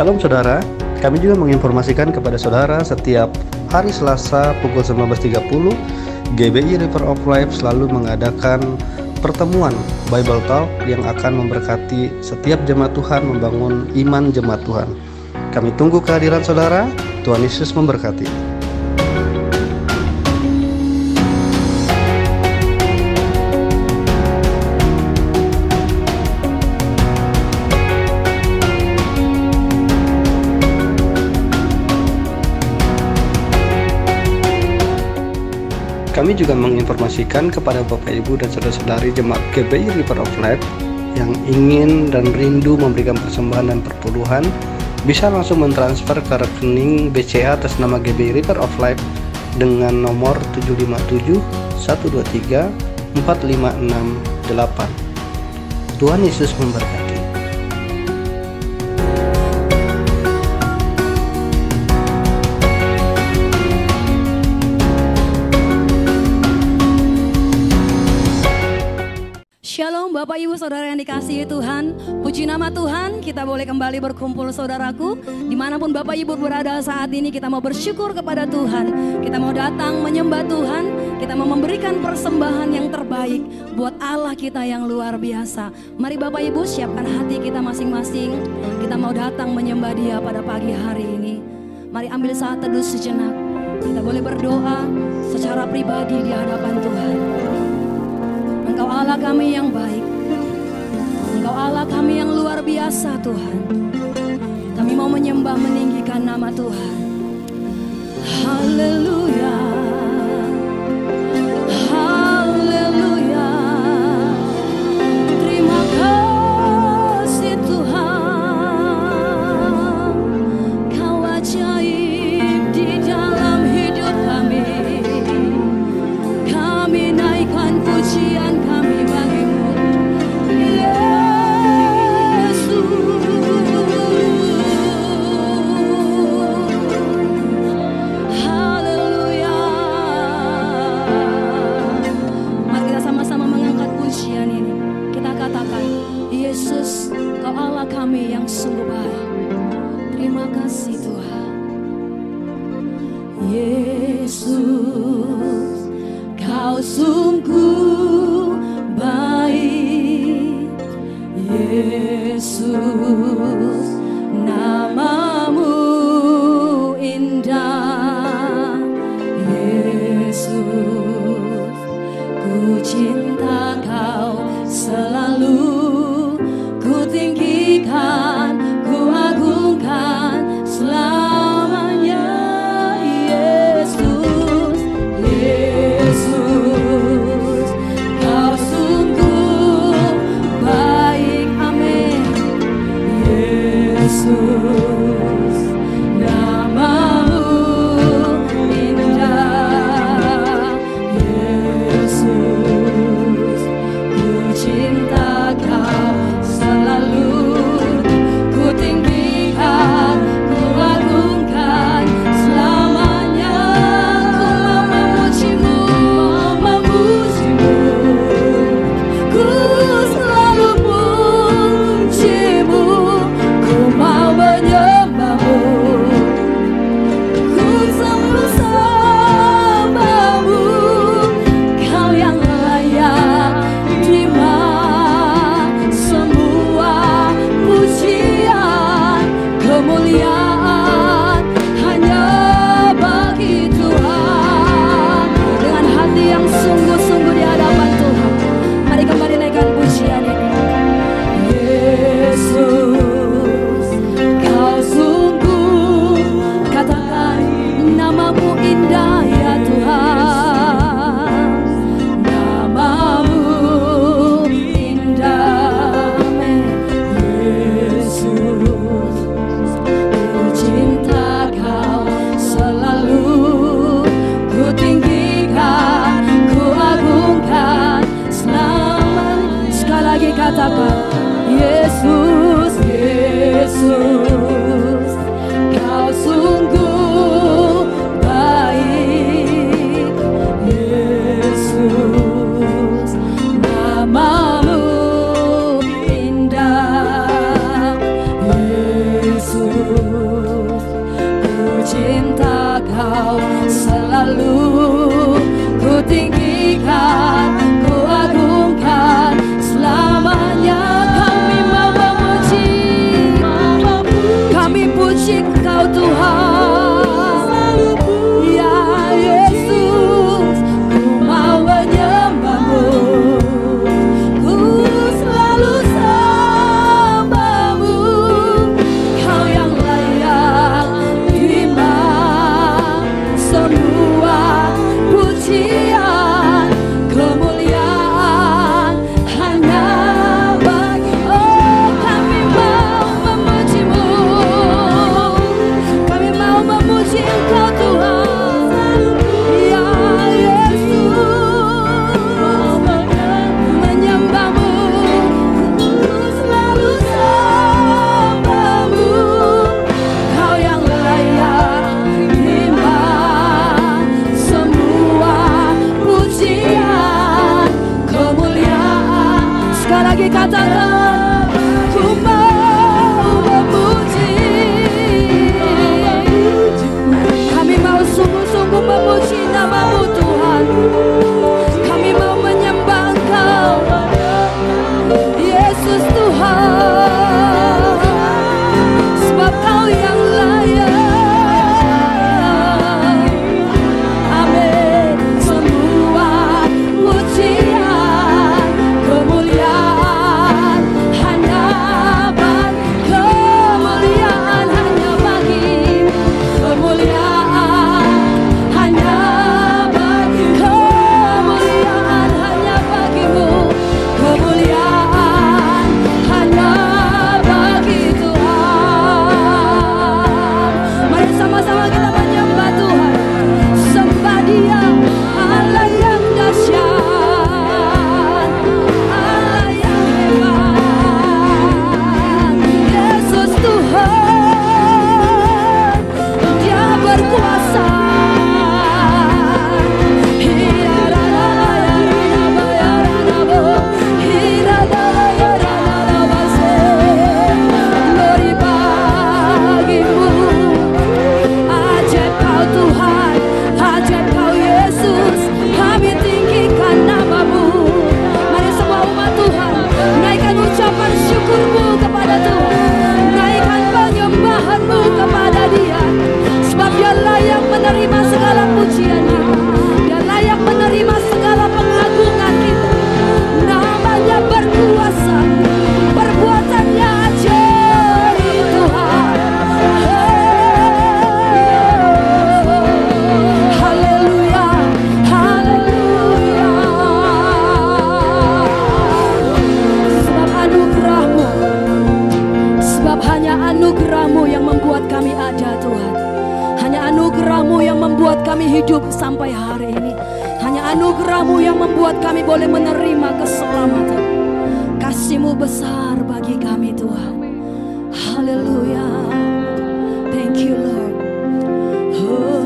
Shalom saudara, kami juga menginformasikan kepada saudara setiap hari Selasa pukul 19.30 GBI River of Life selalu mengadakan pertemuan Bible Talk yang akan memberkati setiap jemaat Tuhan membangun iman jemaat Tuhan. Kami tunggu kehadiran saudara. Tuhan Yesus memberkati. Kami juga menginformasikan kepada Bapak Ibu dan saudara-saudari jemaat GBI River of Life yang ingin dan rindu memberikan persembahan dan perpuluhan, bisa langsung mentransfer ke rekening BCA atas nama GBI River of Life dengan nomor 757 123 4568. Tuhan Yesus memberkati. Shalom Bapak Ibu Saudara yang dikasihi Tuhan. Puji nama Tuhan, kita boleh kembali berkumpul saudaraku. Dimanapun Bapak Ibu berada saat ini, kita mau bersyukur kepada Tuhan. Kita mau datang menyembah Tuhan. Kita mau memberikan persembahan yang terbaik buat Allah kita yang luar biasa. Mari Bapak Ibu siapkan hati kita masing-masing. Kita mau datang menyembah Dia pada pagi hari ini. Mari ambil saat teduh sejenak. Kita boleh berdoa secara pribadi di hadapan Tuhan. Engkau Allah kami yang baik, Engkau Allah kami yang luar biasa Tuhan. Kami mau menyembah meninggikan nama Tuhan. Haleluya, haleluya. Terima kasih Tuhan, Kau ajaib di dalam hidup kami. Kami naikkan pujian kami bagimu, Yesus. Haleluya. Mari kita sama-sama mengangkat pujian ini. Kita katakan, Yesus, Kau Allah kami yang sungguh baik. Terima kasih Tuhan. Yesus, Kau sungguh baik. Yesus, namamu indah. Yesus, ku cinta Kau selalu. Ku tinggikan, ku agungkan selamanya. Yesus, Yesus, Kau sungguh baik. Amin. cinta Kau selalu ku tinggikan, ku agungkan selamanya. Kami mau memuji, kami puji Kau Tuhan. Ya Yesus, ku mau menyembah-Mu, ku selalu sembah-Mu. Kau yang layak terima semua pujian, kemuliaan hanya bagi. Oh, kami mau memuji-Mu, kami mau memuji Engkau Tuhan. Ya Yesus, menyembah-Mu, ku selalu sembah-Mu. Kau yang layak terima semua pujian, kemuliaan. Sekali lagi katakan, ku mau memuji. Kami mau sungguh-sungguh memuji nama-Mu Tuhan. Kami mau menyembah Engkau, Yesus Tuhan, sebab Kau yang layak. Amin. Semua pujian, kemuliaan hanya bagi, kemuliaan hanya bagi, kemuliaan hanya bagi, kemuliaan hanya bagi-Mu, kemuliaan hanya bagi Tuhan. Mari sama-sama kita menyembah Tuhan, sembah Dia, Allah yang dahsyat, Allah yang hebat. Yesus Tuhan, Dia berkuasa. Glory bagi-Mu, ajaib Kau Tuhan, ajaib Kau Yesus. Kami tinggikan nama-Mu. Mari semua umat Tuhan, naikkan ucapan syukur-Mu kepada Tuhan, naikkan penyembahan-Mu kepada Dia, sebab Dia layak menerima segala pujian-Nya, Dia layak menerima segala pengagungan kita. Namanya berkuasa, perbuatannya ajaib Tuhan. Haleluya, haleluya. Sebab anugerah-Mu, sebab hanya anugerah-Mu yang membuat kami ada Tuhan. Hanya anugerah-Mu yang membuat kami hidup sampai hari ini. Hanya anugerah-Mu yang membuat kami boleh menerima keselamatan. Kasih-Mu besar bagi kami Tuhan. Haleluya. Thank you Lord. Oh,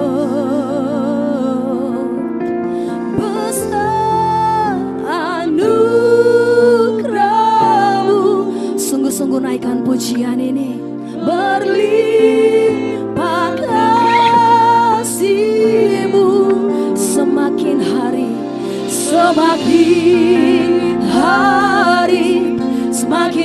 besar anugerah-Mu. Sungguh-sungguh naikkan pujian ini. Berlimpah kasih-Mu, semakin hari, semakin hari, semakin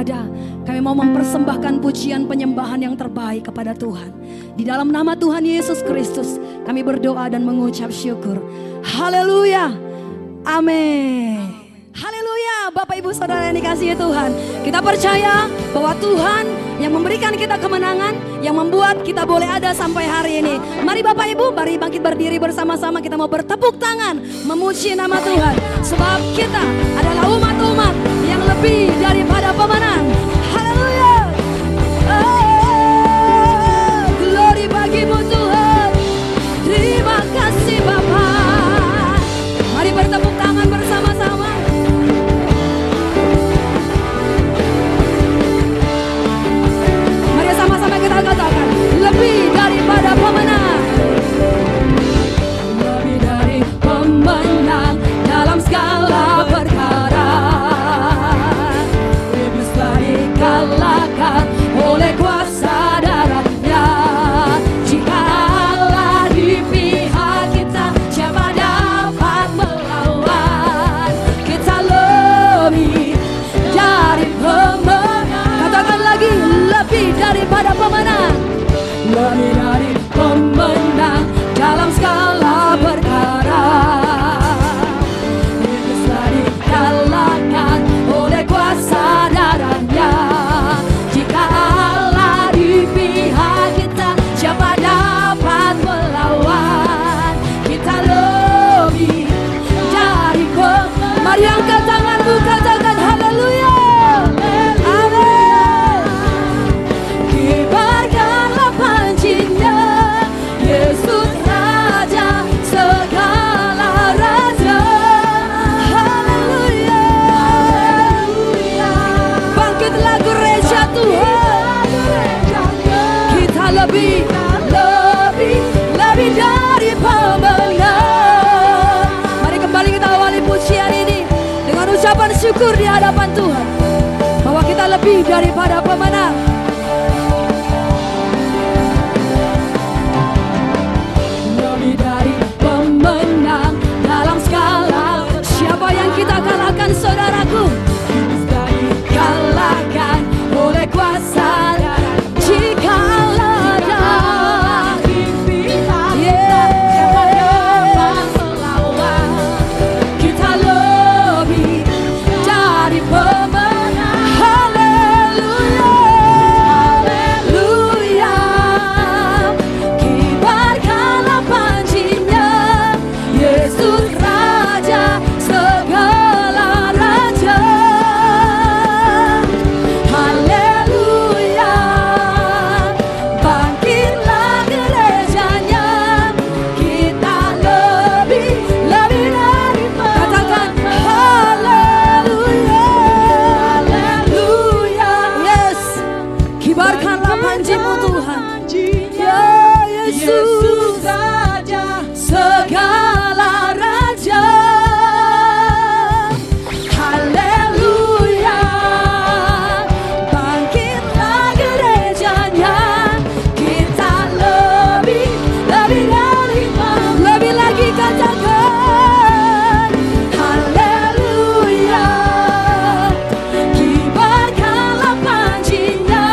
berada, kami mau mempersembahkan pujian penyembahan yang terbaik kepada Tuhan. Di dalam nama Tuhan Yesus Kristus, kami berdoa dan mengucap syukur. Haleluya. Amin. Haleluya, Bapak Ibu Saudara yang dikasihi Tuhan. Kita percaya bahwa Tuhan yang memberikan kita kemenangan, yang membuat kita boleh ada sampai hari ini. Mari Bapak Ibu, mari bangkit berdiri bersama-sama. Kita mau bertepuk tangan, memuji nama Tuhan. Sebab kita adalah umat-umat yang lebih daripada pemenang. Haleluya. Oh, glory bagimu Tuhan. Terima kasih Bapa. Mari bertepuk tangan bersama-sama. Mari sama-sama kita katakan, lebih daripada pemenang. Lebih dari pemenang dalam segala perkara. Iblis telah dikalahkan oleh kuasa darahnya. Jika Allah di pihak kita, siapa dapat melawan? Kita lebih dari pemenang. Katakan lagi, lebih daripada pemenang. Lebih dari pemenang dalam segala perkara. Iblis telah dikalahkan oleh kuasa darahnya. Jika Allah di pihak kita, siapa dapat melawan? Kita lebih dari pemenang. Mari angkat tanganmu, katakan haleluya. Amin. Kibarkanlah pancinya, Yesus Raja segala raja. Haleluya. Bangkitlah gereja Tuhan. Kita lebih dari pemenang. Mari kembali kita awali pujian ini dengan ucapan syukur di hadapan Tuhan, bahwa kita lebih daripada pemenang. Lebih dari pemenang dalam skala. Siapa yang kita kalahkan saudaraku? Kalahkan oleh kuasa darah. Jika Allah ada di pihak kita, siapa dapat melawan? Kita lebih dari pemenang. Haleluya. Haleluya. Kibarkanlah pancinya, Yesus Raja segala raja. Haleluya. Bangkitlah gerejanya. Kita lebih dari katakan haleluya. Haleluya. Yes. Kibarkanlah pancimu Tuhan. Ya Yesus Raja segala raja. Haleluya. Bangkitlah gerejanya. Kita lebih dari lebih lagi katakan haleluya. Kibarkanlah pancinya,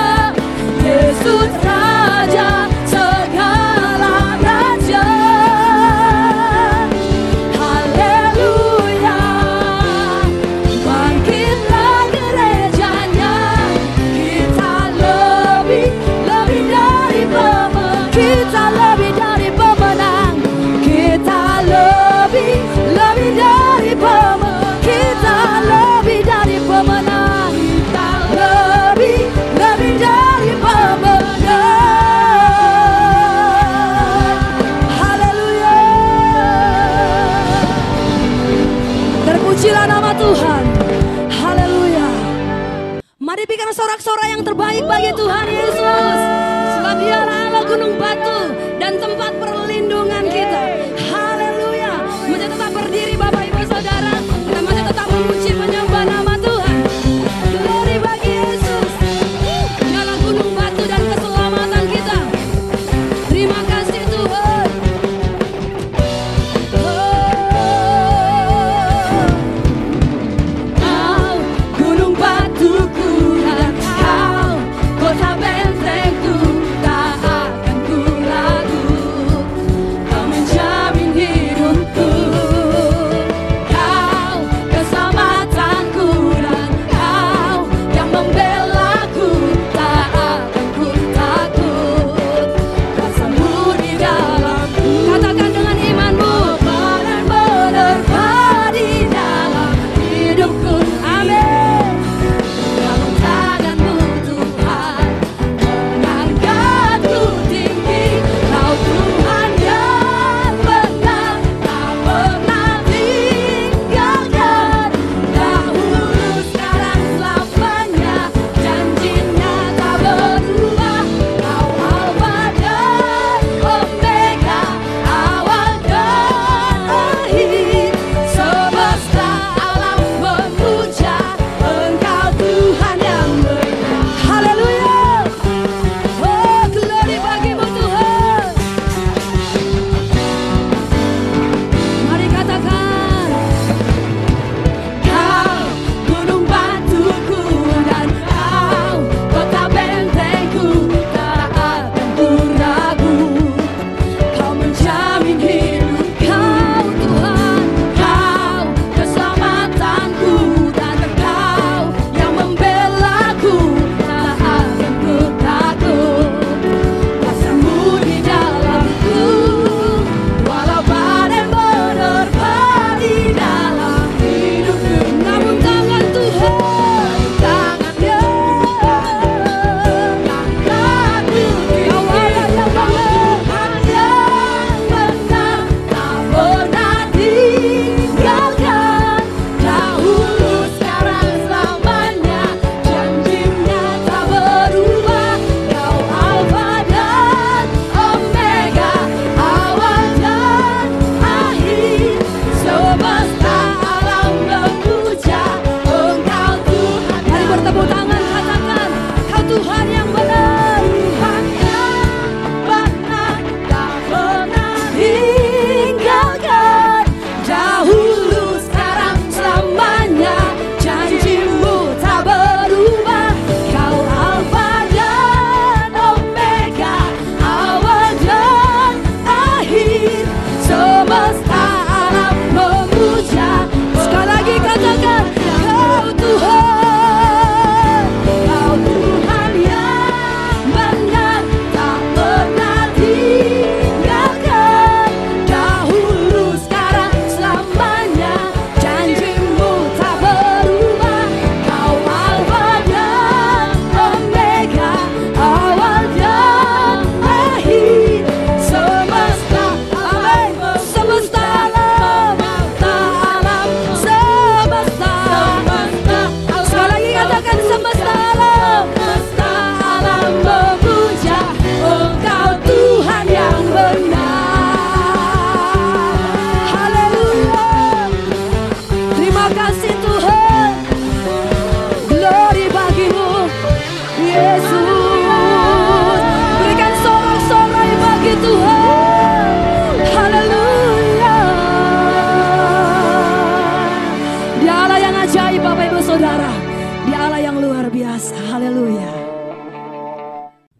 Yesus Raja segala raja. Haleluya. Bangkitlah gerejanya. Kita lebih dari pemenang. Kita lebih dari pemenang. Kita lebih dari pemenang. Kita lebih dari pemenang. Kita lebih dari pemenang. Haleluya. Terpujilah nama Tuhan. Haleluya. Mari berikan sorak-sorai yang terbaik bagi Tuhan Yesus. Sebab Dialah Allah gunung batu dan tempat perlindungan kita. Haleluya. Masih tetap berdiri Bapak Ibu Saudara. Kita masih tetap memuji menyembah nama Tuhan. Glory bagi Yesus. Dialah gunung batu dan keselamatan kita. Terima kasih Tuhan. Gunung batuku dan Dia Allah yang luar biasa. Haleluya.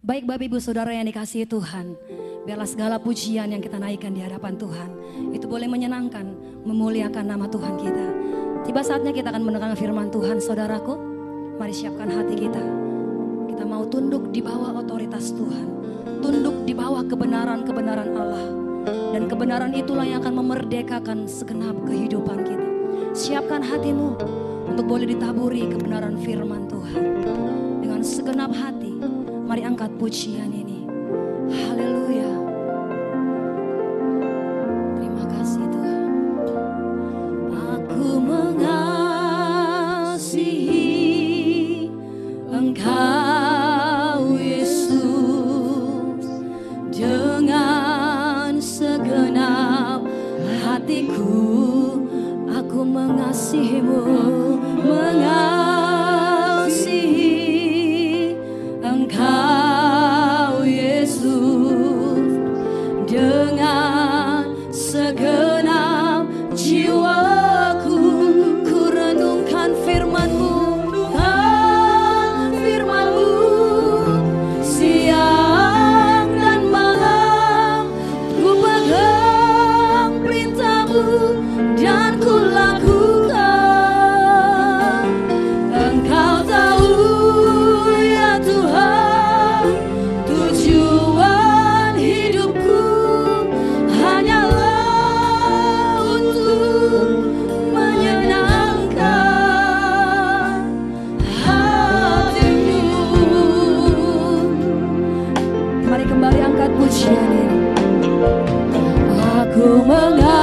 Baik Bapak Ibu Saudara yang dikasihi Tuhan, biarlah segala pujian yang kita naikkan di hadapan Tuhan itu boleh menyenangkan, memuliakan nama Tuhan kita. Tiba saatnya kita akan mendengar firman Tuhan, saudaraku. Mari siapkan hati kita. Kita mau tunduk di bawah otoritas Tuhan, tunduk di bawah kebenaran-kebenaran Allah. Dan kebenaran itulah yang akan memerdekakan segenap kehidupan kita. Siapkan hatimu untuk boleh ditaburi kebenaran firman Tuhan. Dengan segenap hati, mari angkat pujian ini. Haleluya. Terima kasih Tuhan. Aku mengasihi Engkau Yesus dengan segenap hatiku. Aku mengasihimu, mengasihi Engkau Yesus dengan segenap jiwaku. Ku renungkan firman-Mu, Tuhan, firman-Mu siang dan malam. Ku pegang perintah-Mu dan ku lakukan. Engkau tahu ya Tuhan, tujuan hidupku hanyalah untuk menyenangkan hati-Mu. Mari kembali angkat pujian ini. Aku mengasihi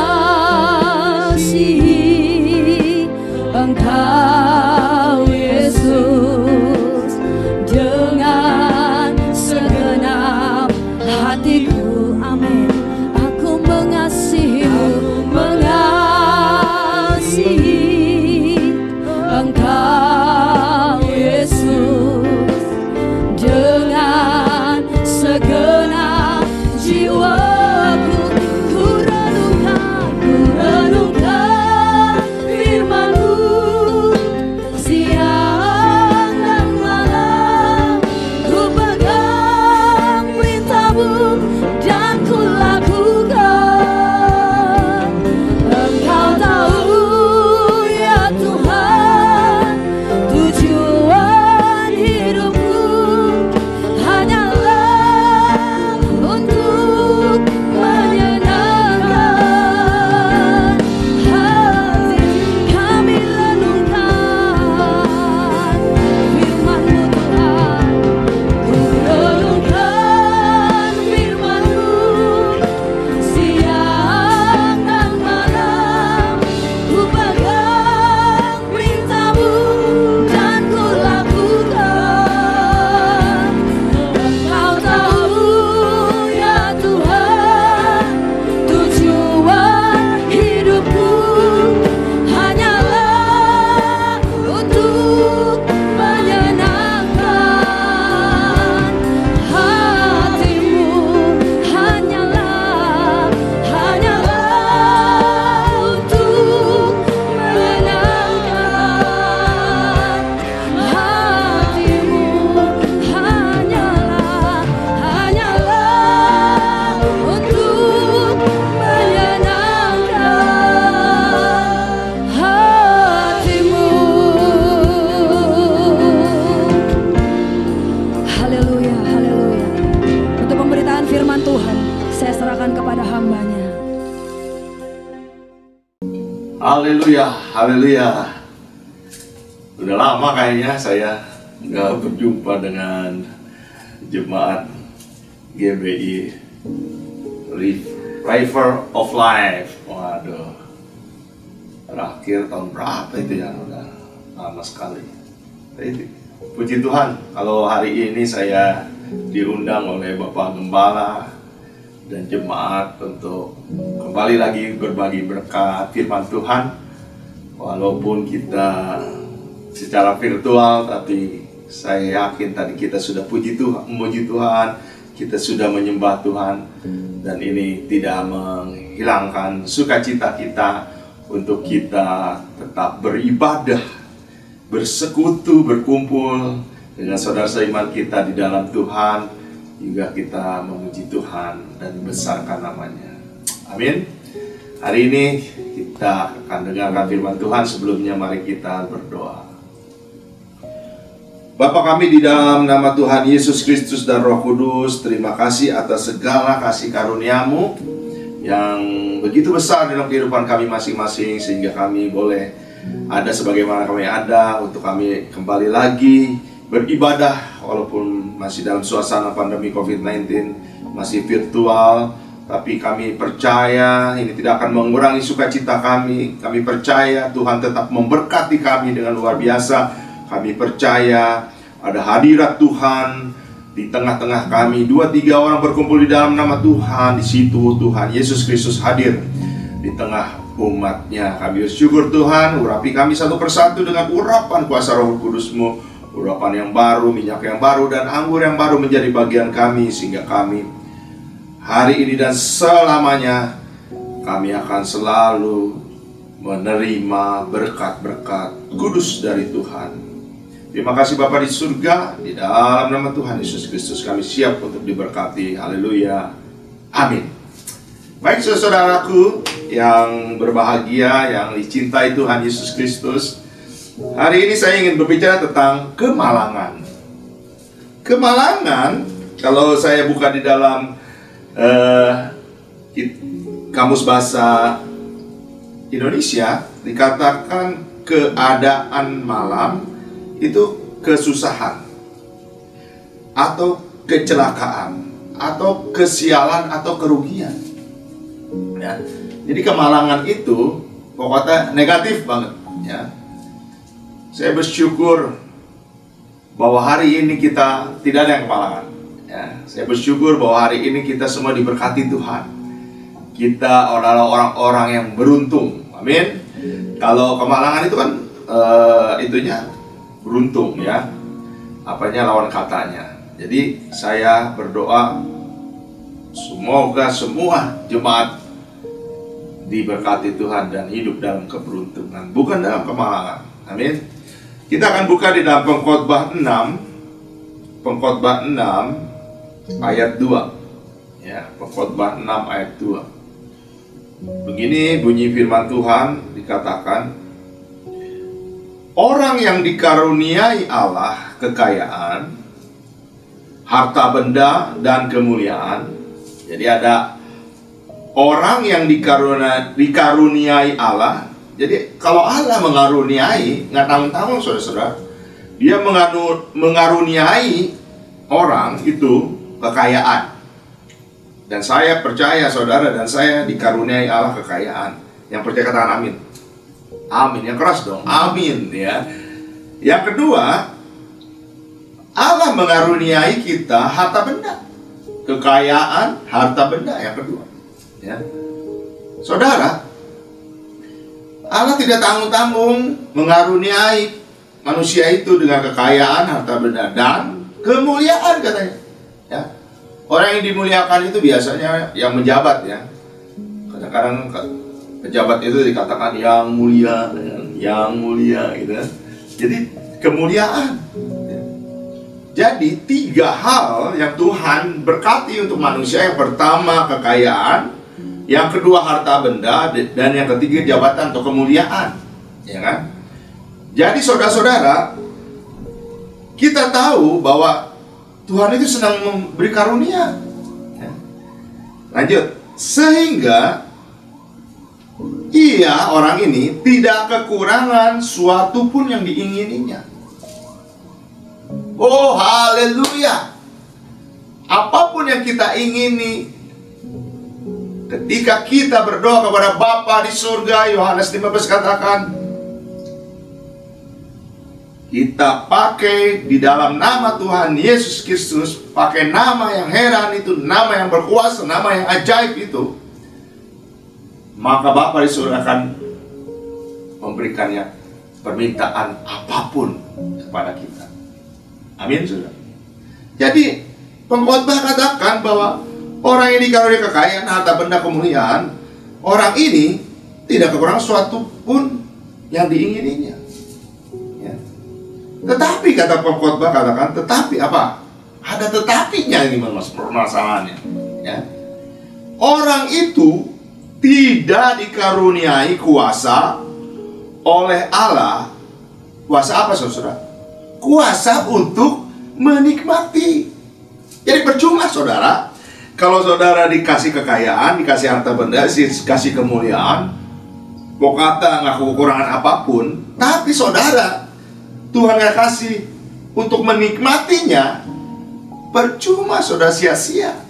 Engkau Yesus dengan segenap hatiku. Amin. Aku mengasihimu, mengasihi Engkau Yesus dengan segenap jiwaku. Ku renungkan firman-Mu siang dan malam. Ku pegang perintah-Mu dan ku lakukan. Engkau tahu ya Tuhan, tujuan hidupku hanyalah untuk menyenangkan hati. Kami renungkan firman-Mu Tuhan. Ku renungkan firman-Mu siang dan malam. Ku pegang perintah-Mu dan ku lakukan. Engkau tahu ya Tuhan, tujuan hidupku hanyalah untuk menyenangkan hati-Mu. Hanyalah untuk menyenangkan hati-Mu. Hanyalah untuk menyenangkan hati-Mu. Haleluya, haleluya. Untuk pemberitaan firman Tuhan, saya serahkan kepada hamba-Nya. Haleluya, haleluya. Udah lama kayaknya saya nggak berjumpa dengan jemaat GBI River of Life. Waduh, terakhir tahun berapa itu ya? Udah lama sekali. Tapi puji Tuhan, kalau hari ini saya diundang oleh Bapak Gembala dan jemaat untuk kembali lagi berbagi berkat firman Tuhan. Walaupun kita secara virtual, tapi saya yakin tadi kita sudah memuji Tuhan, kita sudah menyembah Tuhan, dan ini tidak menghilangkan sukacita kita untuk kita tetap beribadah bersekutu, berkumpul dengan saudara seiman kita di dalam Tuhan, juga kita memuji Tuhan dan membesarkan namanya. Amin. Hari ini kita akan dengarkan firman Tuhan. Sebelumnya mari kita berdoa. Bapa kami di dalam nama Tuhan Yesus Kristus dan Roh Kudus, terima kasih atas segala kasih karunia-Mu yang begitu besar dalam kehidupan kami masing-masing, sehingga kami boleh ada sebagaimana kami ada, untuk kami kembali lagi beribadah walaupun masih dalam suasana pandemi COVID-19, masih virtual. Tapi kami percaya ini tidak akan mengurangi sukacita kami. Kami percaya Tuhan tetap memberkati kami dengan luar biasa. Kami percaya ada hadirat Tuhan di tengah-tengah kami. 2-3 orang berkumpul di dalam nama Tuhan, di situ Tuhan Yesus Kristus hadir di tengah umatnya. Kami bersyukur Tuhan, urapi kami satu persatu dengan urapan kuasa Roh Kudus-Mu. Urapan yang baru, minyak yang baru, dan anggur yang baru menjadi bagian kami, sehingga kami hari ini dan selamanya kami akan selalu menerima berkat-berkat kudus dari Tuhan. Terima kasih Bapa di surga, di dalam nama Tuhan Yesus Kristus kami siap untuk diberkati. Haleluya. Amin. Baik saudaraku yang berbahagia, yang dicintai Tuhan Yesus Kristus, hari ini saya ingin berbicara tentang kemalangan. Kemalangan, kalau saya buka di dalam Kamus Bahasa Indonesia, dikatakan keadaan malam itu kesusahan atau kecelakaan atau kesialan atau kerugian, ya. Jadi kemalangan itu pokoknya negatif banget, ya. Saya bersyukur bahwa hari ini kita tidak ada yang kemalangan, ya. Saya bersyukur bahwa hari ini kita semua diberkati Tuhan. Kita adalah orang-orang yang beruntung. Amin. Kalau kemalangan itu kan itunya beruntung, ya, apanya lawan katanya. Jadi saya berdoa semoga semua jemaat diberkati Tuhan dan hidup dalam keberuntungan, bukan dalam kemalangan. Amin. Kita akan buka di dalam Pengkhotbah 6 ayat 2, ya, Pengkhotbah 6 ayat 2. Begini bunyi firman Tuhan, dikatakan, orang yang dikaruniai Allah kekayaan, harta benda, dan kemuliaan. Jadi ada orang yang dikaruniai Allah. Jadi kalau Allah mengaruniai, nggak tanggung-tanggung saudara-saudara, Dia mengaruniai orang itu kekayaan. Dan saya percaya saudara dan saya dikaruniai Allah kekayaan. Yang percaya katakan amin. Amin, yang keras dong, amin, ya. Yang kedua, Allah mengaruniai kita harta benda, kekayaan, harta benda. Yang kedua, ya, saudara, Allah tidak tanggung-tanggung mengaruniai manusia itu dengan kekayaan, harta benda, dan kemuliaan, katanya, ya. Orang yang dimuliakan itu biasanya yang menjabat, ya. Kadang-kadang pejabat itu dikatakan yang mulia, gitu. Jadi kemuliaan. Jadi 3 hal yang Tuhan berkati untuk manusia. Yang pertama kekayaan, yang kedua harta benda, dan yang ketiga jabatan atau kemuliaan, ya kan? Jadi saudara-saudara, kita tahu bahwa Tuhan itu senang memberi karunia, ya. Lanjut, sehingga orang ini tidak kekurangan suatu pun yang diingininya. Oh, haleluya. Apapun yang kita ingini, ketika kita berdoa kepada Bapa di surga, Yohanes 15 katakan, kita pakai di dalam nama Tuhan Yesus Kristus, pakai nama yang heran itu, nama yang berkuasa, nama yang ajaib itu, maka Bapa di surga akan memberikannya permintaan apapun kepada kita. Amin, saudara. Jadi pengkhotbah katakan bahwa orang yang dikaruniai kekayaan, harta benda, kemuliaan, orang ini tidak kekurangan suatu pun yang diingininya, ya. Tetapi kata pengkhotbah katakan, tetapi apa? Ada tetapinya ini masalahnya. Ya. Orang itu tidak dikaruniai kuasa oleh Allah. Kuasa apa saudara? Kuasa untuk menikmati. Jadi percuma saudara, kalau saudara dikasih kekayaan, dikasih harta benda, dikasih kemuliaan, mau kata nggak kekurangan apapun, tapi saudara Tuhan nggak kasih untuk menikmatinya, percuma saudara, sia-sia.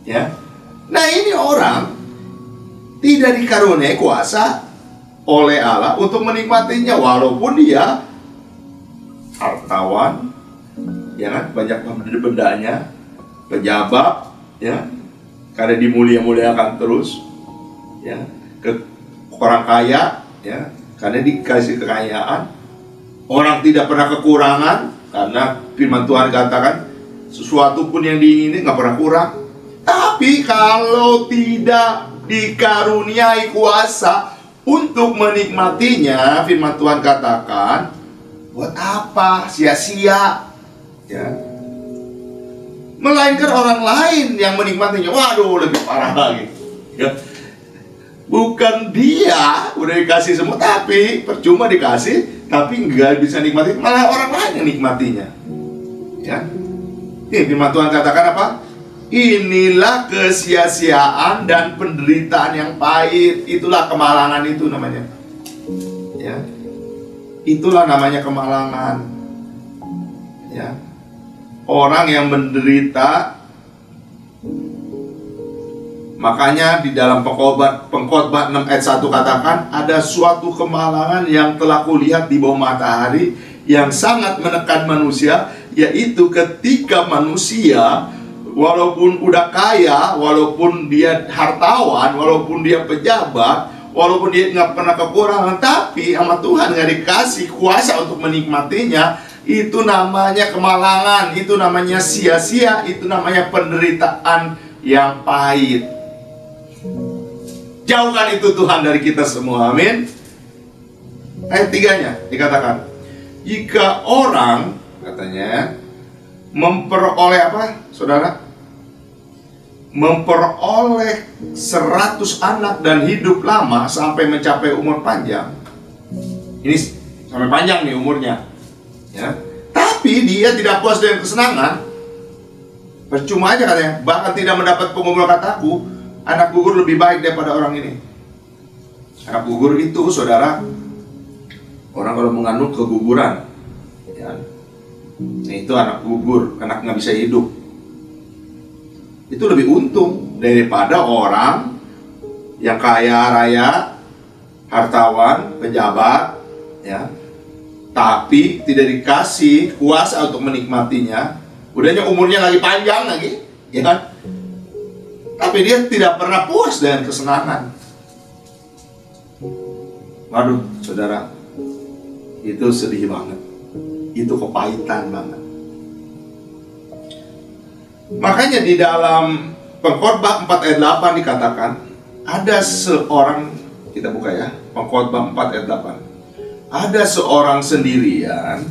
Ya. Nah ini orang tidak dikaruniai kuasa oleh Allah untuk menikmatinya, walaupun dia hartawan, ya kan, banyak bendanya, pejabat, ya, karena dimulia-muliakan terus, ya, ke orang kaya, ya, karena dikasih kekayaan, orang tidak pernah kekurangan, karena firman Tuhan katakan sesuatu pun yang diingini nggak pernah kurang. Tapi kalau tidak dikaruniai kuasa untuk menikmatinya, firman Tuhan katakan, buat apa? Sia-sia. Ya. Melainkan orang lain yang menikmatinya. Waduh, lebih parah lagi. Ya. Bukan dia udah dikasih semua, tapi percuma dikasih, tapi nggak bisa nikmati, malah orang lain yang nikmatinya. Ya. Ini firman Tuhan katakan apa? Inilah kesia-siaan dan penderitaan yang pahit. Itulah kemalangan itu namanya. Ya. Itulah namanya kemalangan. Ya. Orang yang menderita, makanya di dalam pengkhotbah 6 ayat 1 katakan, ada suatu kemalangan yang telah kulihat di bawah matahari yang sangat menekan manusia, yaitu ketika manusia walaupun udah kaya, walaupun dia hartawan, walaupun dia pejabat, walaupun dia nggak pernah kekurangan, tapi sama Tuhan nggak dikasih kuasa untuk menikmatinya, itu namanya kemalangan, itu namanya sia-sia, itu namanya penderitaan yang pahit. Jauhkan itu Tuhan dari kita semua, amin. Ayat 3-nya dikatakan, jika orang, katanya, memperoleh apa, saudara? Memperoleh 100 anak dan hidup lama sampai mencapai umur panjang. Ini sampai panjang nih umurnya, ya. Tapi dia tidak puas dengan kesenangan. Percuma aja katanya, bahkan tidak mendapat pengumpulan kataku, anak gugur lebih baik daripada orang ini. Anak gugur itu, saudara, orang kalau mengandung keguguran, ya. Nah, itu anak gugur, anak nggak bisa hidup. Itu lebih untung daripada orang yang kaya raya, hartawan, pejabat, ya, tapi tidak dikasih kuasa untuk menikmatinya. Udahnya umurnya lagi panjang lagi, ya kan? Tapi dia tidak pernah puas dengan kesenangan. Waduh, saudara, itu sedih banget. Itu kepahitan banget. Makanya di dalam Pengkhotbah 4 ayat 8 dikatakan, ada seorang, kita buka ya, Pengkhotbah 4 ayat 8. Ada seorang sendirian,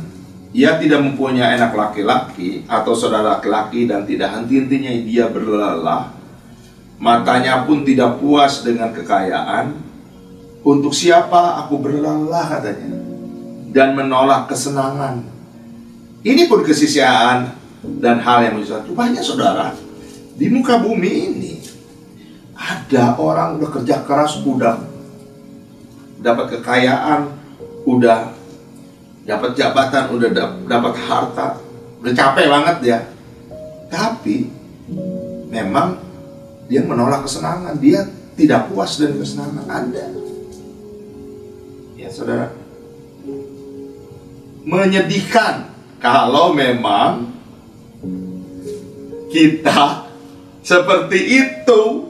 ia tidak mempunyai anak laki-laki atau saudara laki-laki, dan tidak henti-hentinya dia berlelah. Matanya pun tidak puas dengan kekayaan. Untuk siapa aku berlelah, katanya, dan menolak kesenangan. Ini pun kesia-siaan dan hal yang menyesatkan. Rupanya saudara, di muka bumi ini ada orang udah kerja keras, udah dapat kekayaan, udah dapat jabatan, udah dapat harta, udah capek banget dia. Tapi memang dia menolak kesenangan, dia tidak puas dengan kesenangan. Ada, ya saudara, menyedihkan kalau memang kita seperti itu.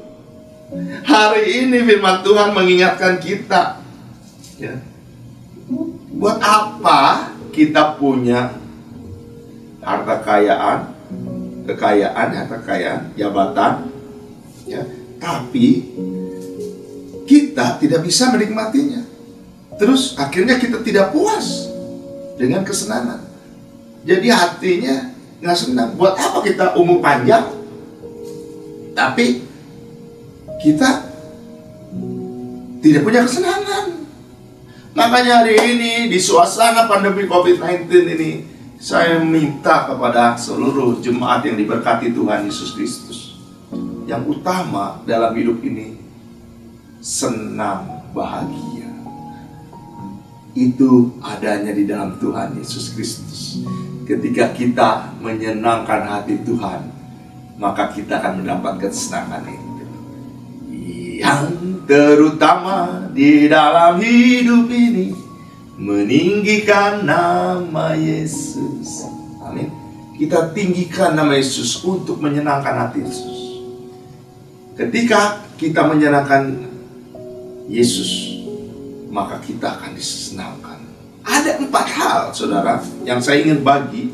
Hari ini firman Tuhan mengingatkan kita, ya, buat apa kita punya harta kekayaan, jabatan, ya, tapi kita tidak bisa menikmatinya. Terus akhirnya kita tidak puas. dengan kesenangan. Jadi hatinya nggak senang. Buat apa kita umur panjang, tapi kita tidak punya kesenangan? Makanya hari ini di suasana pandemi COVID-19 ini, saya minta kepada seluruh jemaat yang diberkati Tuhan Yesus Kristus, yang utama dalam hidup ini senang, bahagia. Itu adanya di dalam Tuhan Yesus Kristus. Ketika kita menyenangkan hati Tuhan, maka kita akan mendapatkan kesenangan itu. Yang terutama di dalam hidup ini, meninggikan nama Yesus. Amin. Kita tinggikan nama Yesus untuk menyenangkan hati Yesus. Ketika kita menyenangkan Yesus, maka kita akan disenangkan. Ada 4 hal, saudara, yang saya ingin bagi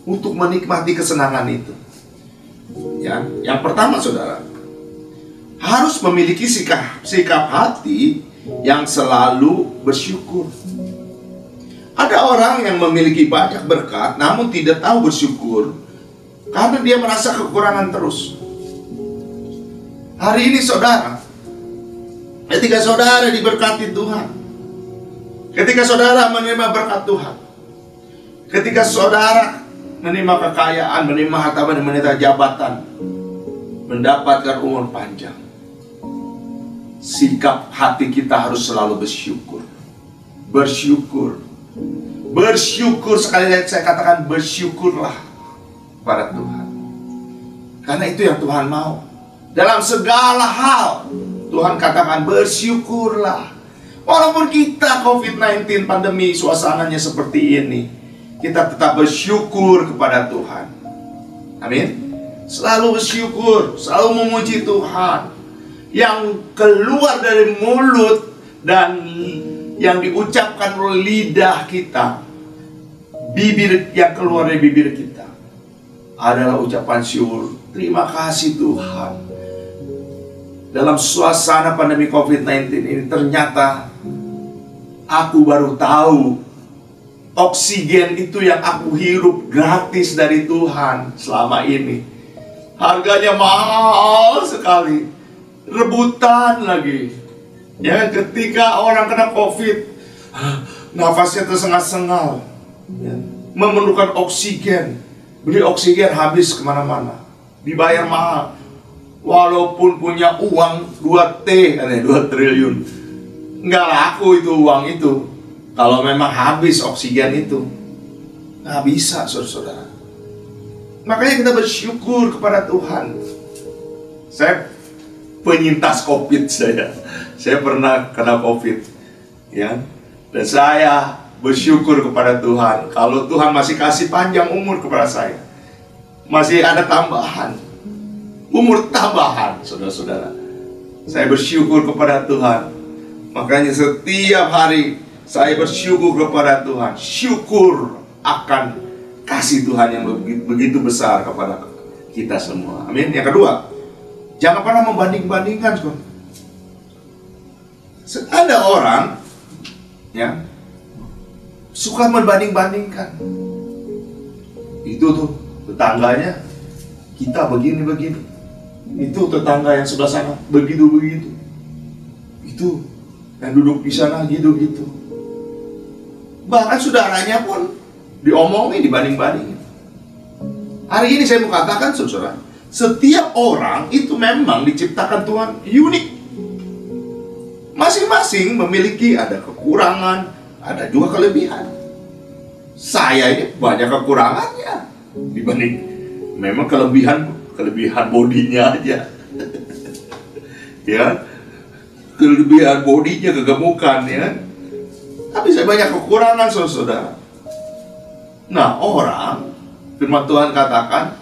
untuk menikmati kesenangan itu. Ya, yang pertama, saudara, harus memiliki sikap hati yang selalu bersyukur. Ada orang yang memiliki banyak berkat, namun tidak tahu bersyukur karena dia merasa kekurangan terus. Hari ini, saudara, ketika saudara diberkati Tuhan, ketika saudara menerima berkat Tuhan, ketika saudara menerima kekayaan, menerima harta, menerima jabatan, mendapatkan umur panjang, sikap hati kita harus selalu bersyukur. Bersyukur. Bersyukur, sekali lagi saya katakan, bersyukurlah pada Tuhan. Karena itu yang Tuhan mau. Dalam segala hal, Tuhan katakan bersyukurlah. Walaupun kita COVID-19 pandemi suasananya seperti ini, kita tetap bersyukur kepada Tuhan. Amin. Selalu bersyukur, selalu memuji Tuhan. Yang keluar dari mulut dan yang diucapkan oleh lidah kita, bibir yang keluar dari bibir kita, adalah ucapan syukur. Terima kasih Tuhan. Dalam suasana pandemi COVID-19 ini, ternyata aku baru tahu oksigen itu yang aku hirup gratis dari Tuhan selama ini. Harganya mahal sekali, rebutan lagi. Ya, ketika orang kena COVID, nafasnya tersengal-sengal, ya, memerlukan oksigen. Beli oksigen habis kemana-mana, dibayar mahal. Walaupun punya uang 2 triliun, nggak laku itu uang itu. Kalau memang habis oksigen itu, nggak bisa, saudara-saudara. Makanya kita bersyukur kepada Tuhan. Saya penyintas COVID, saya pernah kena COVID, ya. Dan saya bersyukur kepada Tuhan. Kalau Tuhan masih kasih panjang umur kepada saya, masih ada tambahan umur tambahan, saudara-saudara. Saya bersyukur kepada Tuhan. Makanya setiap hari saya bersyukur kepada Tuhan. Syukur akan kasih Tuhan yang begitu besar kepada kita semua. Amin. Yang kedua, jangan pernah membanding-bandingkan. Ada orang ya suka membanding-bandingkan. Itu tuh tetangganya kita begini-begini, itu tetangga yang sebelah sana begitu-begitu, itu yang duduk di sana gitu-gitu. Bahkan saudaranya pun diomongin, dibanding-bandingin. Hari ini saya mau katakan, saudara, setiap orang itu memang diciptakan Tuhan unik. Masing-masing memiliki ada kekurangan, ada juga kelebihan. Saya ini banyak kekurangannya dibanding, memang kelebihan bodinya aja. Ya, kelebihan bodinya, kegemukan, ya. Tapi saya banyak kekurangan, saudara. Nah, orang, firman Tuhan katakan,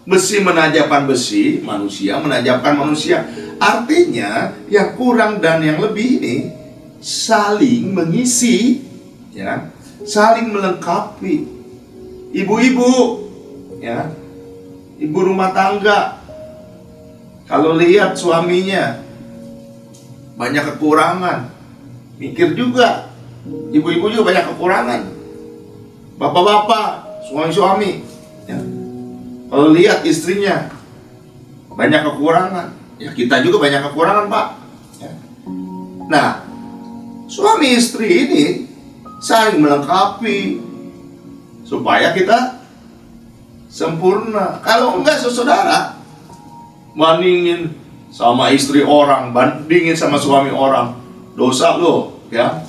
besi menajamkan besi, manusia menajamkan manusia. Artinya, yang kurang dan yang lebih ini saling mengisi, ya, saling melengkapi. Ibu-ibu, ya, ibu rumah tangga, kalau lihat suaminya banyak kekurangan, mikir juga, ibu-ibu juga banyak kekurangan. Bapak-bapak, suami-suami, ya, kalau lihat istrinya banyak kekurangan, ya kita juga banyak kekurangan, Pak. Ya. Nah, suami istri ini saling melengkapi supaya kita sempurna. Kalau enggak, saudara, bandingin sama istri orang, bandingin sama suami orang, dosa loh, ya.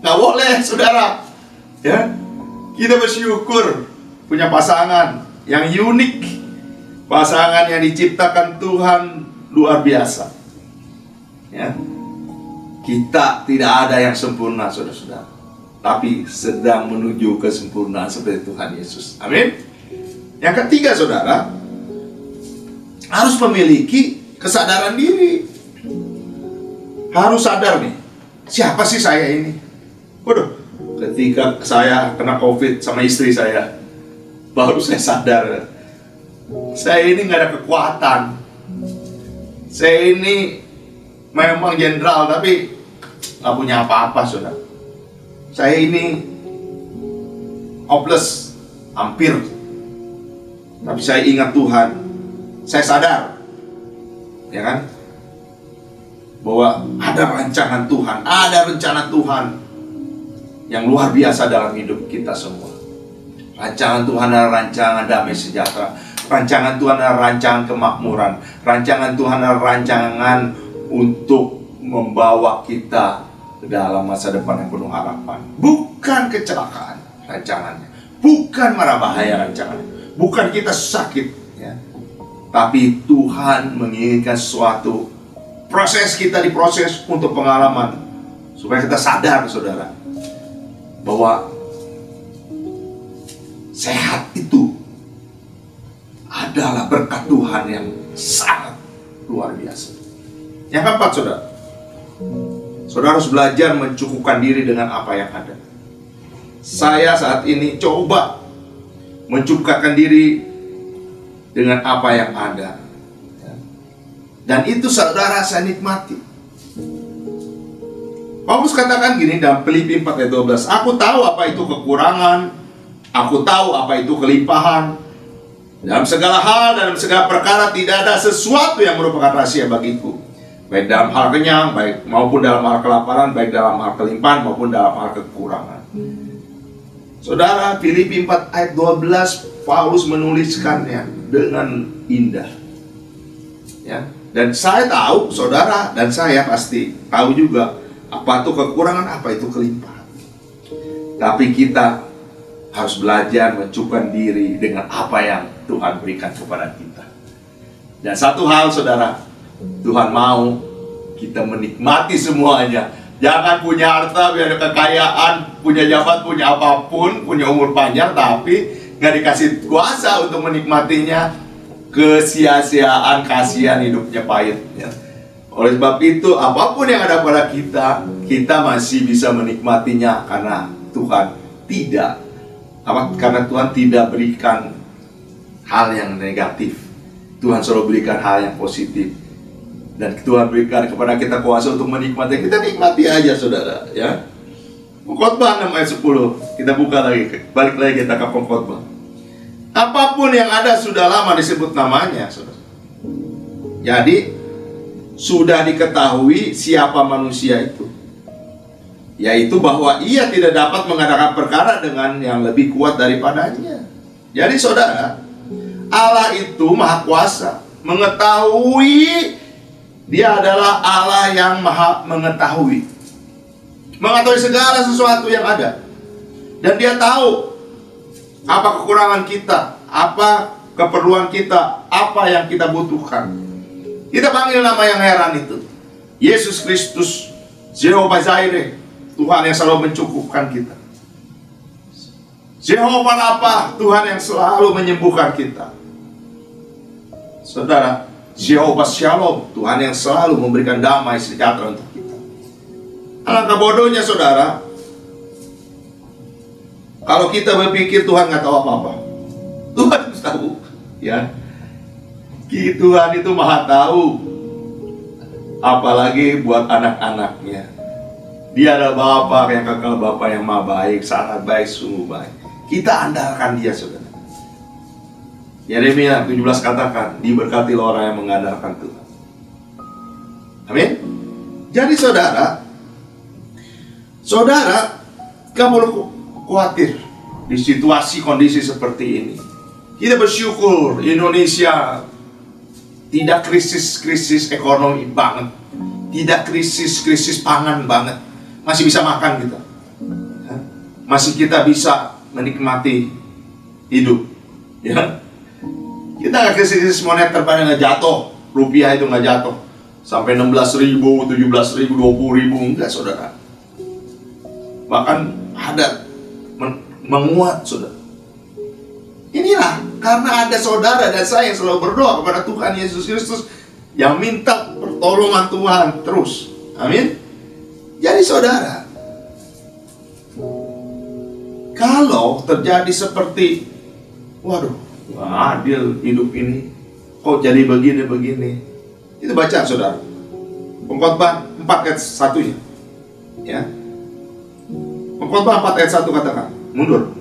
Nggak boleh, saudara. Ya, kita bersyukur punya pasangan yang unik, pasangan yang diciptakan Tuhan luar biasa. Ya, kita tidak ada yang sempurna, saudara-saudara, tapi sedang menuju kesempurnaan seperti Tuhan Yesus. Amin. Yang ketiga, saudara, harus memiliki kesadaran diri. Harus sadar nih, siapa sih saya ini? Waduh, ketika saya kena COVID sama istri saya, baru saya sadar, saya ini nggak ada kekuatan. Saya ini memang jenderal, tapi nggak punya apa-apa, saudara. Saya ini hopeless, hampir. Tapi saya ingat Tuhan, saya sadar, ya kan, bahwa ada rancangan Tuhan, ada rencana Tuhan yang luar biasa dalam hidup kita semua. Rancangan Tuhan adalah rancangan damai sejahtera. Rancangan Tuhan adalah rancangan kemakmuran. Rancangan Tuhan adalah rancangan untuk membawa kita ke dalam masa depan yang penuh harapan. Bukan kecelakaan rancangannya, bukan mara bahaya rancangannya, bukan kita sakit, ya. Tapi Tuhan menginginkan sesuatu, proses kita diproses untuk pengalaman, supaya kita sadar, saudara, bahwa sehat itu adalah berkat Tuhan yang sangat luar biasa. Yang keempat, saudara, saudara harus belajar mencukupkan diri dengan apa yang ada. Saya saat ini coba mencukupkan diri dengan apa yang ada, dan itu, saudara, saya nikmati. Paulus katakan gini dalam Filipi 4 ayat 12, aku tahu apa itu kekurangan, aku tahu apa itu kelimpahan. Dalam segala hal, dalam segala perkara tidak ada sesuatu yang merupakan rahasia bagiku, baik dalam hal kenyang, baik maupun dalam hal kelaparan, baik dalam hal kelimpahan maupun dalam hal kekurangan. Saudara, Filipi 4 ayat 12, Paulus menuliskannya dengan indah, ya. Dan saya tahu, saudara, dan saya pasti tahu juga apa itu kekurangan, apa itu kelimpahan. Tapi kita harus belajar mencukupkan diri dengan apa yang Tuhan berikan kepada kita. Dan satu hal, saudara, Tuhan mau kita menikmati semuanya. Jangan punya harta, punya kekayaan, punya jabat, punya apapun, punya umur panjang, tapi nggak dikasih kuasa untuk menikmatinya. Kesia-siaan, kasihan, hidupnya pahit, ya. Oleh sebab itu, apapun yang ada pada kita, kita masih bisa menikmatinya karena Tuhan tidak berikan hal yang negatif. Tuhan selalu berikan hal yang positif. Dan Tuhan berikan kepada kita kuasa untuk menikmati. Kita nikmati aja, saudara, ya. Pengkhotbah 6 ayat 10. Kita buka lagi, balik lagi kita ke pengkhotbah. Apapun yang ada sudah lama disebut namanya, saudara. Jadi sudah diketahui siapa manusia itu, yaitu bahwa ia tidak dapat mengadakan perkara dengan yang lebih kuat daripadanya. Jadi, saudara, Allah itu maha kuasa, mengetahui. Dia adalah Allah yang maha mengetahui segala sesuatu yang ada. Dan dia tahu apa kekurangan kita, apa keperluan kita, apa yang kita butuhkan. Kita panggil nama yang heran itu, Yesus Kristus, Jehovah Jireh, Tuhan yang selalu mencukupkan kita. Jehovah Rapha, Tuhan yang selalu menyembuhkan kita. Saudara, Jehovah Shalom, Tuhan yang selalu memberikan damai sejahtera untuk kita. Alangkah bodohnya, saudara, kalau kita berpikir Tuhan nggak tahu apa-apa. Tuhan tahu, ya. Tuhan itu maha tahu, apalagi buat anak-anaknya. Dia adalah Bapa yang kekal, Bapa yang maha baik, sangat baik, sungguh baik. Kita andalkan Dia, saudara. Yeremia 17 katakan, diberkatilah orang yang mengandalkan Tuhan. Amin. Jadi saudara gak perlu khawatir di situasi kondisi seperti ini. Kita bersyukur Indonesia tidak krisis ekonomi banget, tidak krisis pangan banget, masih bisa makan kita, masih kita bisa menikmati hidup, ya. Kita nggak krisis moneter, pada nggak jatuh, rupiah itu nggak jatuh sampai 16.000, 17.000, 20.000, enggak, saudara. Bahkan ada menguat, saudara. Inilah karena ada saudara dan saya yang selalu berdoa kepada Tuhan Yesus Kristus, yang minta pertolongan Tuhan terus. Amin. Jadi saudara, kalau terjadi seperti, waduh, nggak adil hidup ini, kok jadi begini-begini, itu baca saudara Pengkhotbah 4 ayat 1-nya, ya. Pengkhotbah 4 ayat 1 katakan, mundur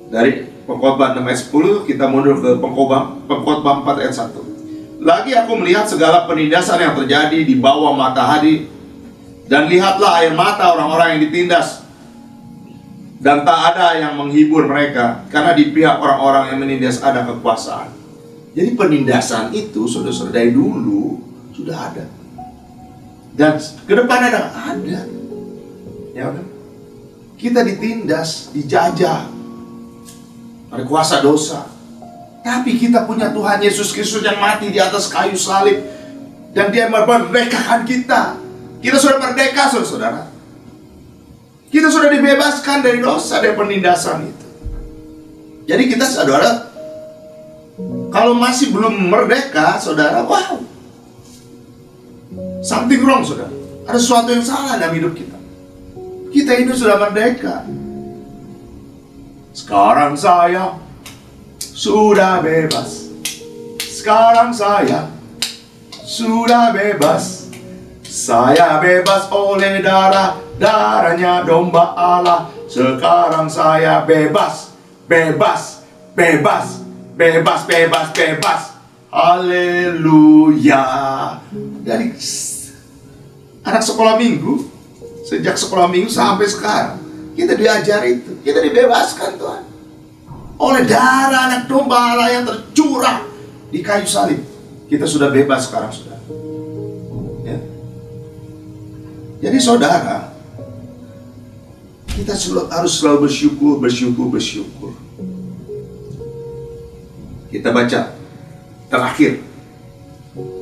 dari Pengkhotbah 6 ayat 10, kita mundur ke Pengkhotbah 4 ayat 1. Lagi aku melihat segala penindasan yang terjadi di bawah matahari, dan lihatlah air mata orang-orang yang ditindas, dan tak ada yang menghibur mereka, karena di pihak orang-orang yang menindas ada kekuasaan. Jadi penindasan itu saudara-saudara dari dulu sudah ada, dan ke depan ada. Ya kan? Kita ditindas, dijajah ada kuasa dosa. Tapi kita punya Tuhan Yesus Kristus yang mati di atas kayu salib, dan Dia memerdekakan kita. Kita sudah merdeka, saudara. Kita sudah dibebaskan dari dosa, dari penindasan itu. Jadi kita, saudara, kalau masih belum merdeka, saudara, wow, something wrong, saudara. Ada sesuatu yang salah dalam hidup kita. Kita ini sudah merdeka. Sekarang saya sudah bebas. Sekarang saya sudah bebas. Saya bebas oleh darahnya domba Allah. Sekarang saya bebas. Haleluya. Dari anak sekolah minggu, sejak sekolah minggu sampai sekarang, kita diajar itu, kita dibebaskan Tuhan oleh darah anak domba Allah yang tercurah di kayu salib. Kita sudah bebas sekarang, saudara. Ya. Jadi saudara, kita harus selalu bersyukur. Kita baca terakhir,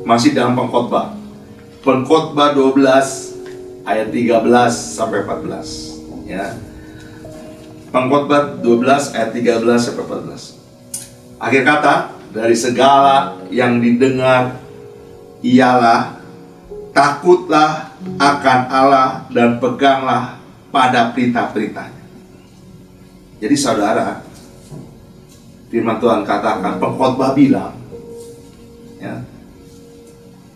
masih dalam Pengkhotbah 12 ayat 13 sampai 14. Ya. Pengkhotbah 12 ayat 13 sampai 14. Akhir kata, dari segala yang didengar ialah takutlah akan Allah dan peganglah pada perintah-perintahnya. Jadi saudara, firman Tuhan katakan, pengkhotbah bilang, ya,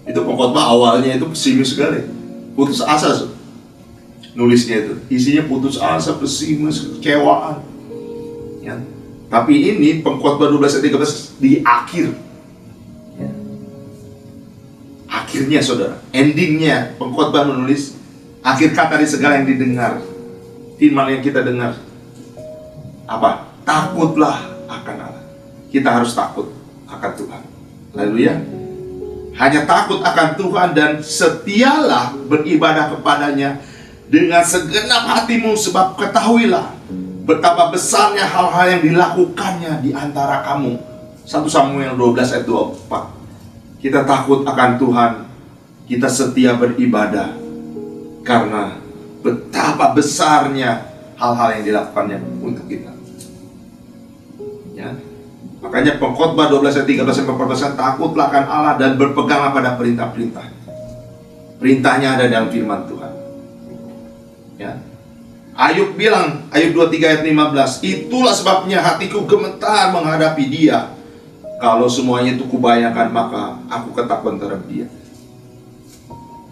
itu pengkhotbah awalnya itu pesimis sekali, putus asa, nulisnya itu isinya putus asa, pesimis, kekecewaan, ya. Tapi ini Pengkhotbah 12 ayat 13 di akhir, ya. Akhirnya saudara, endingnya pengkhotbah menulis akhir kata di segala yang didengar, firman yang kita dengar apa? Takutlah akan Allah. Kita harus takut akan Tuhan. Haleluya. Hanya takut akan Tuhan dan setialah beribadah kepadanya dengan segenap hatimu, sebab ketahuilah betapa besarnya hal-hal yang dilakukannya di antara kamu. 1 Samuel 12 ayat 24. Kita takut akan Tuhan, kita setia beribadah karena betapa besarnya hal-hal yang dilakukannya untuk kita. Ya. Makanya Pengkhotbah 12 ayat 13 sampai 14, takutlah akan Allah dan berpeganglah pada perintah-perintah. Perintahnya ada dalam firman Tuhan. Ya. Ayub bilang, Ayub 23 ayat 15, itulah sebabnya hatiku gemetar menghadapi Dia. Kalau semuanya itu kubayangkan, maka aku ketakutan terhadap Dia.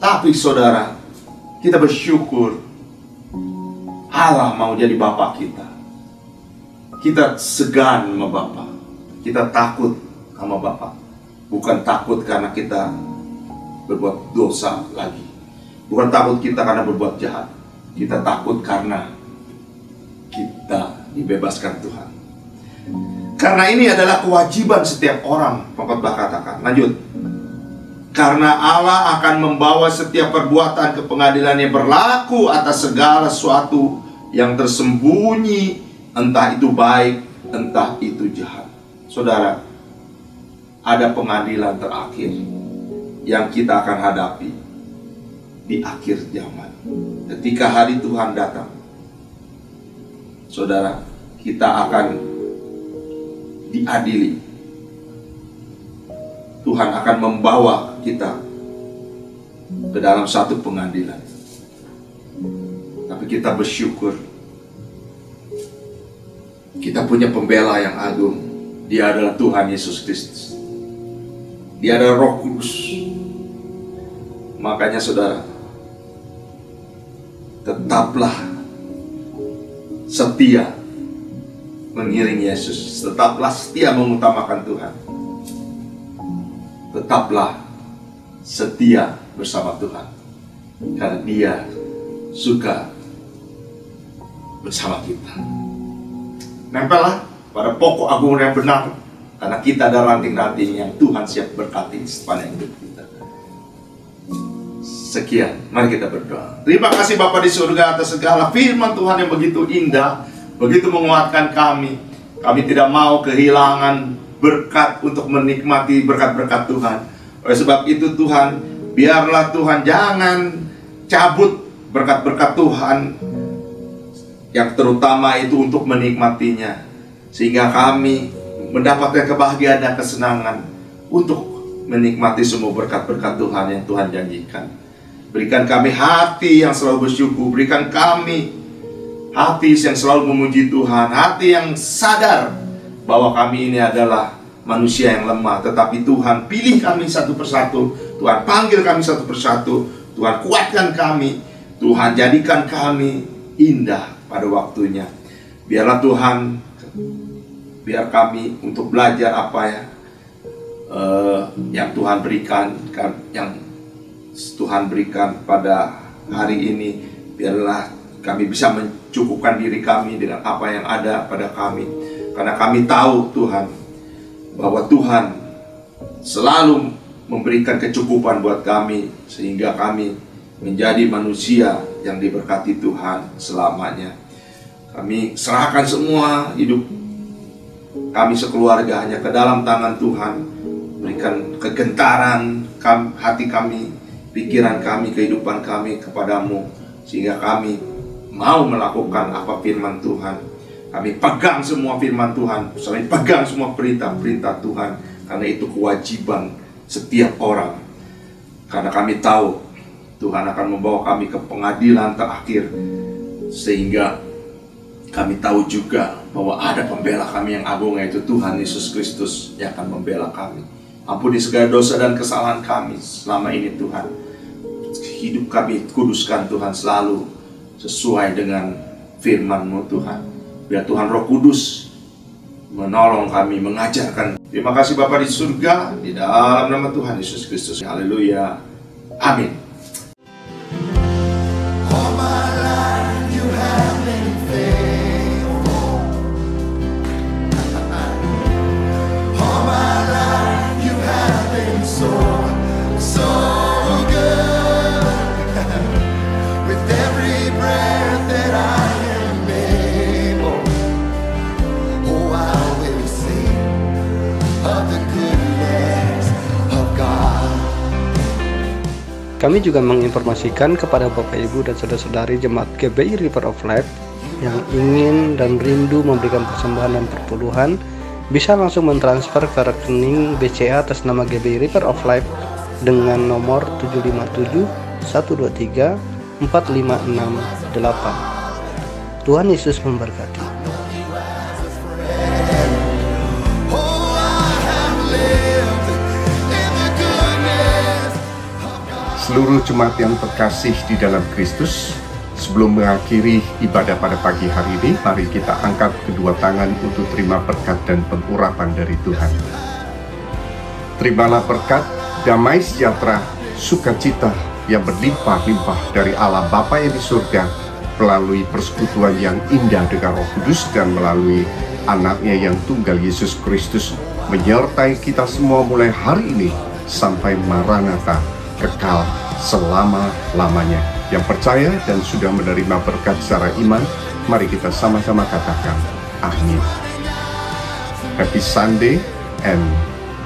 Tapi saudara, kita bersyukur Allah mau jadi Bapa kita. kita segan sama Bapa. Kita takut sama Bapa. Bukan takut karena kita berbuat dosa lagi. Bukan takut kita karena berbuat jahat. Kita takut karena kita dibebaskan Tuhan. Karena ini adalah kewajiban setiap orang. Pengkhotbah katakan, lanjut. Karena Allah akan membawa setiap perbuatan ke pengadilan yang berlaku atas segala sesuatu yang tersembunyi, entah itu baik, entah itu jahat. Saudara, ada pengadilan terakhir yang kita akan hadapi di akhir zaman. Ketika hari Tuhan datang, saudara, kita akan diadili. Tuhan akan membawa kita ke dalam satu pengadilan. Tapi kita bersyukur, kita punya pembela yang agung. Dia adalah Tuhan Yesus Kristus. Dia adalah Roh Kudus. Makanya saudara, tetaplah setia mengiring Yesus. Tetaplah setia mengutamakan Tuhan. Tetaplah setia bersama Tuhan. Karena Dia suka bersama kita. Nempellah pada pokok agung yang benar. Karena kita ada ranting-ranting yang Tuhan siap berkati sepanjang hidup kita. Sekian, mari kita berdoa. Terima kasih Bapa di surga atas segala firman Tuhan yang begitu indah, begitu menguatkan kami. Kami tidak mau kehilangan berkat untuk menikmati berkat-berkat Tuhan. Oleh sebab itu Tuhan, biarlah Tuhan jangan cabut berkat-berkat Tuhan, yang terutama itu untuk menikmatinya, sehingga kami mendapatkan kebahagiaan dan kesenangan untuk menikmati semua berkat-berkat Tuhan yang Tuhan janjikan. Berikan kami hati yang selalu bersyukur. Berikan kami hati yang selalu memuji Tuhan. Hati yang sadar bahwa kami ini adalah manusia yang lemah. Tetapi Tuhan pilih kami satu persatu. Tuhan panggil kami satu persatu. Tuhan kuatkan kami. Tuhan jadikan kami indah pada waktunya. Biarlah Tuhan, biar kami untuk belajar apa yang Tuhan berikan, yang Tuhan berikan pada hari ini. Biarlah kami bisa mencukupkan diri kami dengan apa yang ada pada kami. Karena kami tahu Tuhan, bahwa Tuhan selalu memberikan kecukupan buat kami, sehingga kami menjadi manusia yang diberkati Tuhan selamanya. Kami serahkan semua hidup kami sekeluarga hanya ke dalam tangan Tuhan. Berikan kegentaran hati kami, pikiran kami, kehidupan kami kepadamu, sehingga kami mau melakukan apa firman Tuhan. Kami pegang semua firman Tuhan, kami pegang semua perintah-perintah Tuhan, karena itu kewajiban setiap orang. Karena kami tahu Tuhan akan membawa kami ke pengadilan terakhir, sehingga kami tahu juga bahwa ada pembela kami yang agung, yaitu Tuhan Yesus Kristus yang akan membela kami. Ampuni segala dosa dan kesalahan kami selama ini Tuhan. Hidup kami kuduskan Tuhan selalu sesuai dengan firman-Mu Tuhan. Biar Tuhan Roh Kudus menolong kami, mengajarkan. Terima kasih Bapa di surga, di dalam nama Tuhan Yesus Kristus. Haleluya. Amin. Kami juga menginformasikan kepada Bapak Ibu dan Saudara-saudari Jemaat GBI River of Life yang ingin dan rindu memberikan persembahan dan perpuluhan, bisa langsung mentransfer ke rekening BCA atas nama GBI River of Life dengan nomor 757 123 4568. Tuhan Yesus memberkati. Seluruh jemaat yang terkasih di dalam Kristus, sebelum mengakhiri ibadah pada pagi hari ini, mari kita angkat kedua tangan untuk terima berkat dan pengurapan dari Tuhan. Terimalah berkat, damai sejahtera, sukacita yang berlimpah-limpah dari Allah Bapa yang di surga, melalui persekutuan yang indah dengan Roh Kudus dan melalui anaknya yang tunggal Yesus Kristus, menyertai kita semua mulai hari ini sampai Maranatha, kekal selama-lamanya. Yang percaya dan sudah menerima berkat secara iman, mari kita sama-sama katakan amin. Happy Sunday and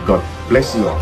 God bless you all.